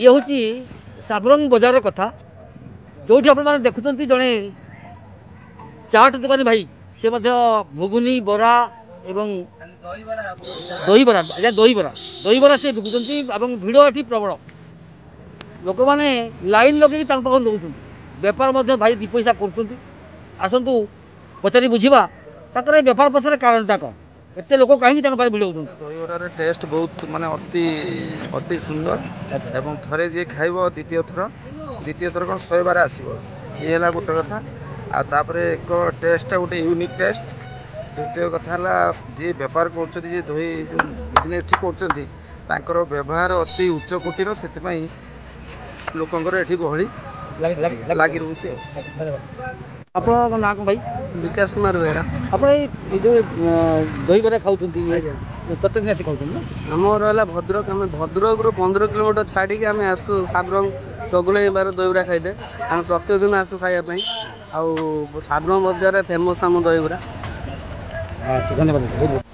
ये हूँ साबरंग बजार कथा जो देखुं जड़े चाट दुकानी भाई से घुगुनी बरा एवं दही बरा दही बरा से बिकुंट भिड़ ये प्रबल लोक मैंने लाइन लगे नौ बेपार भाई दी पैसा करसतु पचारि बुझा बेपार पछर कारणटा कौन एत लोक कहीं भिड़ दहीबर टेस्ट बहुत माने अति सुंदर एवं थरे जी खाइब द्वितीय थर कौन 100 बार आसो ये गोटे कथा आपर एक टेस्ट गोटे यूनिक टेस्ट द्वितीय कथा जी बेपार कर दही बिजनेस कर व्यवहार अति उच्च कोटीर से लोकंर एठी गहली लगी रोचे। आप ना कौन भाई विकास कुमार बेहरा आप जो दही बरा खाऊँ प्रत्येक दिन आसी खाऊँ आमर है भद्रक आम भद्रक 15 किलोमीटर छाड़ी आम आसू साबरंग चगुले बार दहीबरा खाइदे आम प्रत्येक दिन आसू खायापी आउ साबरंग बजार फेमस आम दहीबरा। अच्छा धन्यवाद।